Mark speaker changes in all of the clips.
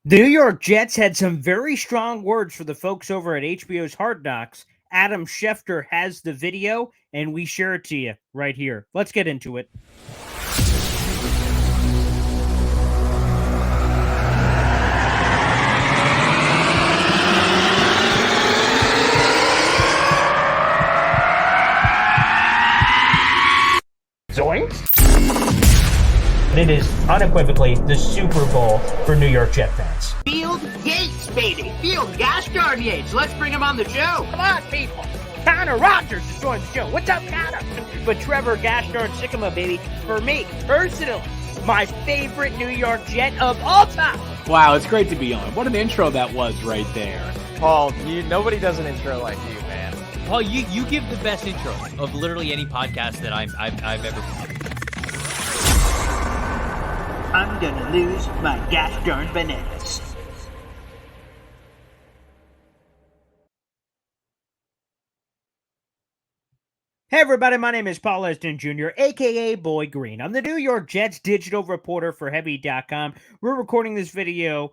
Speaker 1: The New York Jets had some very strong words for the folks over at HBO's Hard Knocks. Adam Schefter has the video, and we share it to you right here. Let's get into it. Zoinks! It is unequivocally the Super Bowl for New York Jet fans.
Speaker 2: Field Yates, baby. Field Gosh darn Yates. Let's bring him on the show. Come on, people. Connor Rogers is joining the show. What's up, Connor? But Trevor Gosh darn Sycamore, baby, for me, personally, my favorite New York Jet of all time.
Speaker 3: Wow, it's great to be on. What an intro that was right there.
Speaker 4: Paul, nobody does an intro like you, man.
Speaker 5: Paul, you give the best intro of literally any podcast that I've ever done.
Speaker 2: I'm gonna lose my gosh darn bananas.
Speaker 1: Hey everybody, my name is Paul Eston Jr., aka Boy Green. I'm the New York Jets digital reporter for Heavy.com. We're recording this video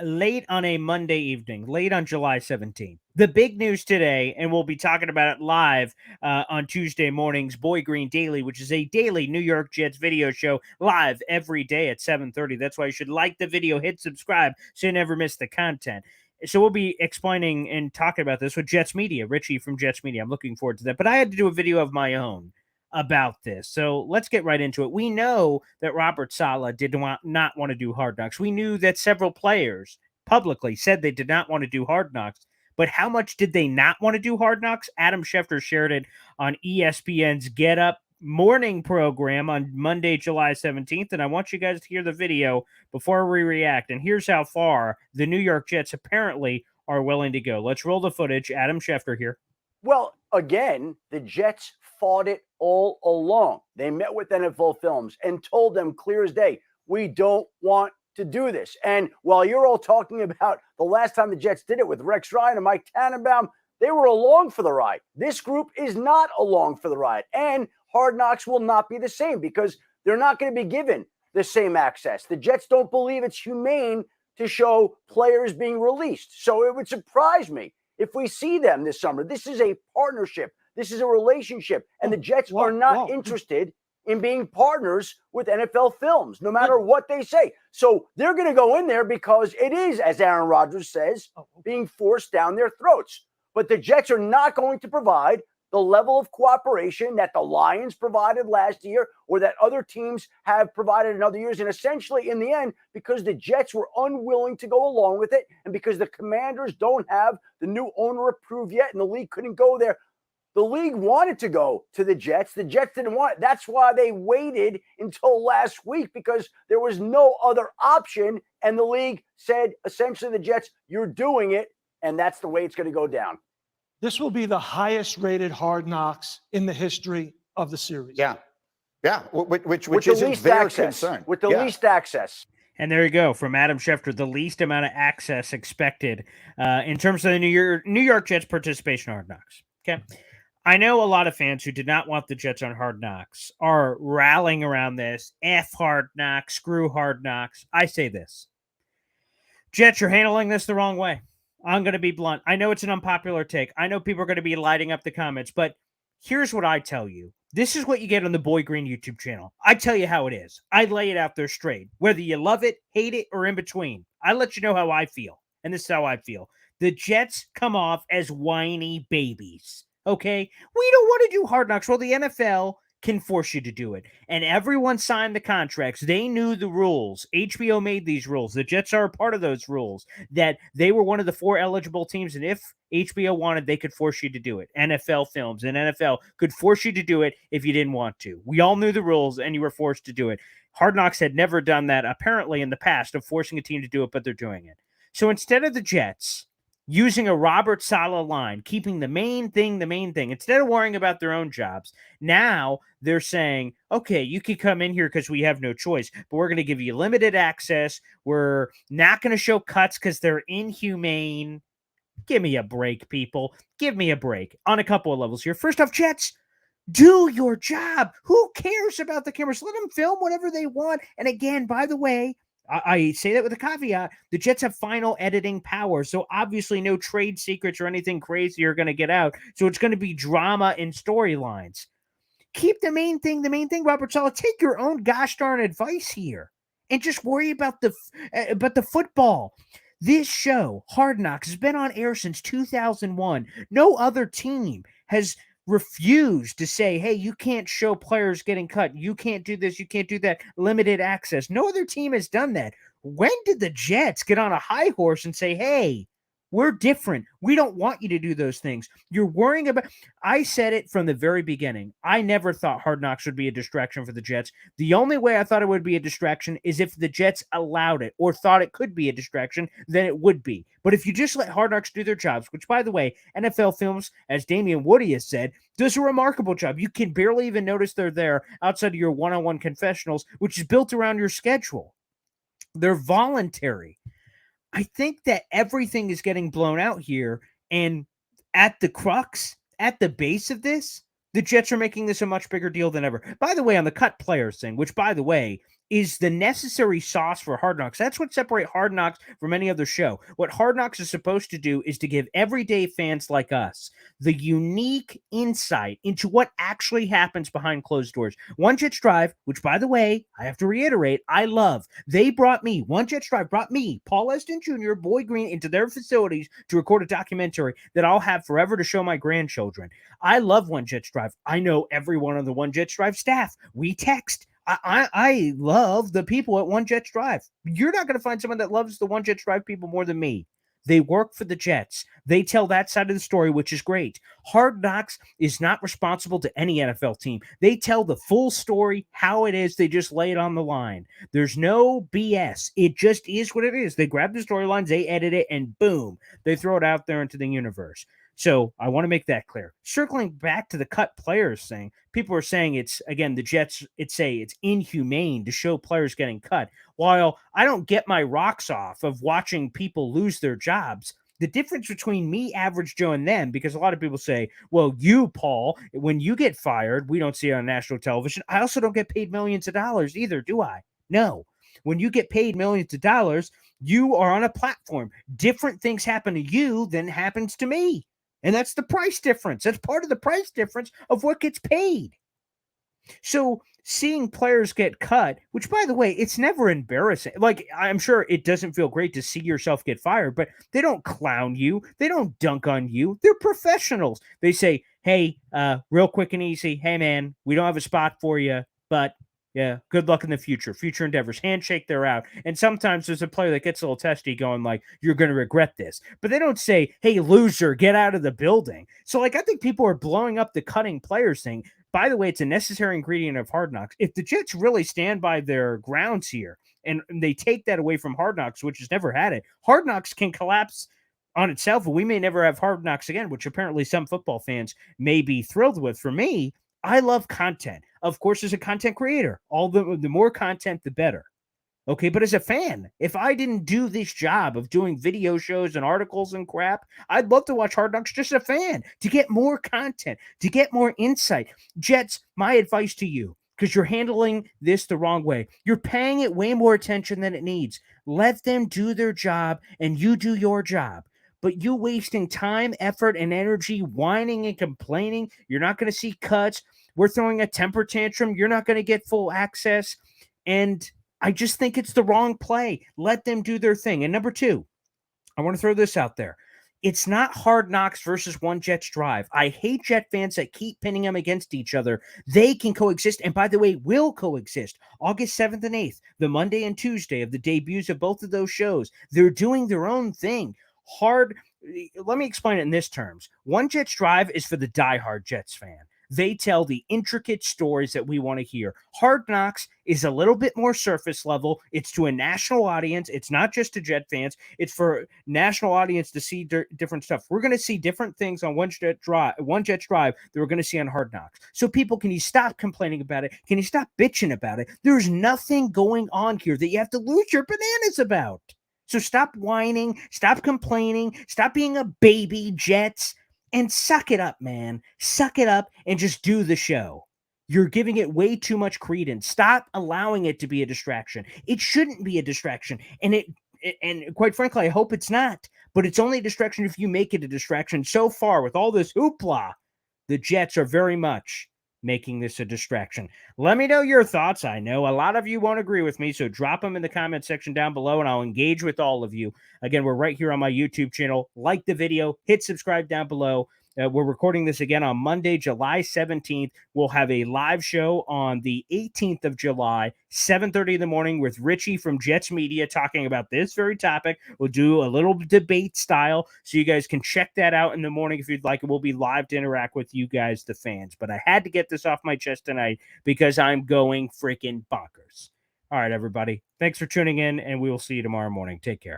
Speaker 1: late on a Monday evening, late on July 17th. The big news today, and we'll be talking about it live on Tuesday morning's Boy Green Daily, which is a daily New York Jets video show live every day at 7:30. That's why you should like the video, hit subscribe so you never miss the content. So we'll be explaining and talking about this with Jets Media, Richie from Jets Media. I'm looking forward to that. But I had to do a video of my own about this. So let's get right into it. We know that Robert Saleh did not want to do Hard Knocks. We knew that several players publicly said they did not want to do Hard Knocks. But how much did they not want to do Hard Knocks? Adam Schefter shared it on ESPN's Get Up morning program on Monday, July 17th, and I want you guys to hear the video before we react. And here's how far the New York Jets apparently are willing to go. Let's roll the footage. Adam Schefter here.
Speaker 6: Well, again, the Jets fought it all along. They met with NFL Films and told them clear as day, we don't want to do this. And while you're all talking about the last time the Jets did it with Rex Ryan and Mike Tannenbaum, they were along for the ride. This group is not along for the ride. And Hard Knocks will not be the same because they're not going to be given the same access. The Jets don't believe it's humane to show players being released. So it would surprise me if we see them this summer. This is a partnership. This is a relationship. And the Jets are not interested in being partners with NFL Films, no matter what they say. So they're going to go in there because it is, as Aaron Rodgers says, being forced down their throats. But the Jets are not going to provide the level of cooperation that the Lions provided last year or that other teams have provided in other years. And essentially, in the end, because the Jets were unwilling to go along with it and because the Commanders don't have the new owner approved yet and the league couldn't go there, the league wanted to go to the Jets. The Jets didn't want it. That's why they waited until last week because there was no other option. And the league said, essentially, the Jets, you're doing it. And that's the way it's going to go down.
Speaker 7: This will be the highest rated Hard Knocks in the history of the series.
Speaker 8: Yeah. Which
Speaker 6: with
Speaker 8: is
Speaker 6: the
Speaker 8: a
Speaker 6: least
Speaker 8: fair
Speaker 6: access.
Speaker 8: concern.
Speaker 6: With the least access.
Speaker 1: And there you go, from Adam Schefter, the least amount of access expected in terms of the New York Jets participation in Hard Knocks. Okay. I know a lot of fans who did not want the Jets on Hard Knocks are rallying around this. F Hard Knocks, screw Hard Knocks. I say this. Jets, you're handling this the wrong way. I'm going to be blunt. I know it's an unpopular take. I know people are going to be lighting up the comments, but here's what I tell you. This is what you get on the Boy Green YouTube channel. I tell you how it is. I lay it out there straight. Whether you love it, hate it, or in between, I let you know how I feel. And this is how I feel. The Jets come off as whiny babies. Okay? We don't want to do Hard Knocks. Well, the NFL can force you to do it. And everyone signed the contracts. They knew the rules. HBO made these rules. The Jets are a part of those rules, that they were one of the 4 eligible teams. And if HBO wanted, they could force you to do it. NFL Films and NFL could force you to do it if you didn't want to. We all knew the rules and you were forced to do it. Hard Knocks had never done that, apparently, in the past, of forcing a team to do it, but they're doing it. So instead of the Jets using a Robert Saleh line, keeping the main thing, instead of worrying about their own jobs, now they're saying, okay, you can come in here because we have no choice, but we're going to give you limited access. We're not going to show cuts because they're inhumane. Give me a break, people. Give me a break on a couple of levels here. First off, Jets, do your job. Who cares about the cameras? Let them film whatever they want. And again, by the way, I say that with a caveat. The Jets have final editing power, so obviously no trade secrets or anything crazy are going to get out. So it's going to be drama and storylines. Keep the main thing, Robert Saleh. Take your own gosh darn advice here and just worry about the football. This show, Hard Knocks, has been on air since 2001. No other team has refused to say, hey, you can't show players getting cut. You can't do this. You can't do that. Limited access. No other team has done that. When did the Jets get on a high horse and say, hey, we're different. We don't want you to do those things. You're worrying about. I said it from the very beginning. I never thought Hard Knocks would be a distraction for the Jets. The only way I thought it would be a distraction is if the Jets allowed it or thought it could be a distraction, then it would be. But if you just let Hard Knocks do their jobs, which, by the way, NFL Films, as Damian Woody has said, does a remarkable job. You can barely even notice they're there outside of your one-on-one confessionals, which is built around your schedule. They're voluntary. I think that everything is getting blown out here. And at the crux, at the base of this, the Jets are making this a much bigger deal than ever. By the way, on the cut players thing, which, by the way, is the necessary sauce for Hard Knocks. That's what separates Hard Knocks from any other show. What Hard Knocks is supposed to do is to give everyday fans like us the unique insight into what actually happens behind closed doors. One Jets Drive, which, by the way, I have to reiterate, I love. They brought me, One Jets Drive brought me, Paul Eston Jr., Boy Green, into their facilities to record a documentary that I'll have forever to show my grandchildren. I love One Jets Drive. I know everyone on the One Jets Drive staff. We text. I love the people at One Jets Drive. You're not going to find someone that loves the One Jets Drive people more than me. They work for the Jets. They tell that side of the story, which is great. Hard Knocks is not responsible to any NFL team. They tell the full story, how it is. They just lay it on the line. There's no BS. It just is what it is. They grab the storylines, they edit it, and boom, they throw it out there into the universe. So I want to make that clear. Circling back to the cut players thing, people are saying it's, again, the Jets, it's inhumane to show players getting cut. While I don't get my rocks off of watching people lose their jobs, the difference between me, average Joe, and them, because a lot of people say, well, you, Paul, when you get fired, we don't see it on national television. I also don't get paid millions of dollars either, do I? No. When you get paid millions of dollars, you are on a platform. Different things happen to you than happens to me. And that's the price difference. That's part of the price difference of what gets paid. So seeing players get cut, which, by the way, it's never embarrassing. Like, I'm sure it doesn't feel great to see yourself get fired, but they don't clown you. They don't dunk on you. They're professionals. They say, hey, real quick and easy. Hey, man, we don't have a spot for you, but yeah, good luck in the future endeavors. Handshake, they're out. And sometimes there's a player that gets a little testy going like, you're going to regret this. But they don't say, hey, loser, get out of the building. So, like, I think people are blowing up the cutting players thing. By the way, it's a necessary ingredient of Hard Knocks. If the Jets really stand by their grounds here and they take that away from Hard Knocks, which has never had it, Hard Knocks can collapse on itself. We may never have Hard Knocks again, which apparently some football fans may be thrilled with. For me, I love content. Of course, as a content creator, all the more content, the better. Okay, but as a fan, if I didn't do this job of doing video shows and articles and crap, I'd love to watch Hard Knocks just as a fan to get more content, to get more insight. Jets, my advice to you, because you're handling this the wrong way. You're paying it way more attention than it needs. Let them do their job and you do your job. But you wasting time, effort, and energy whining and complaining, you're not going to see cuts. We're throwing a temper tantrum. You're not going to get full access. And I just think it's the wrong play. Let them do their thing. And number two, I want to throw this out there. It's not Hard Knocks versus One Jets Drive. I hate Jet fans that keep pinning them against each other. They can coexist, and by the way, will coexist. August 7th and 8th, the Monday and Tuesday of the debuts of both of those shows. They're doing their own thing. Let me explain it in this terms. One Jets Drive is for the diehard Jets fan. They tell the intricate stories that we want to hear. Hard Knocks is a little bit more surface level. It's to a national audience. It's not just to Jet fans. It's for national audience to see different stuff. We're going to see different things on One Jets Drive that we're going to see on Hard Knocks. So people, can you stop complaining about it? Can you stop bitching about it? There's nothing going on here that you have to lose your bananas about. So stop whining, stop complaining, stop being a baby, Jets, and suck it up, man. Suck it up and just do the show. You're giving it way too much credence. Stop allowing it to be a distraction. It shouldn't be a distraction. And quite frankly, I hope it's not. But it's only a distraction if you make it a distraction. So far, with all this hoopla, the Jets are very much making this a distraction. Let me know your thoughts. I know a lot of you won't agree with me, so drop them in the comment section down below, and I'll engage with all of you. Again, we're right here on my YouTube channel. Like the video, hit subscribe down below. We're recording this again on Monday, July 17th. We'll have a live show on the 18th of July, 7:30 in the morning with Richie from Jets Media talking about this very topic. We'll do a little debate style, so you guys can check that out in the morning if you'd like. We'll be live to interact with you guys, the fans. But I had to get this off my chest tonight because I'm going freaking bonkers. All right, everybody. Thanks for tuning in, and we will see you tomorrow morning. Take care.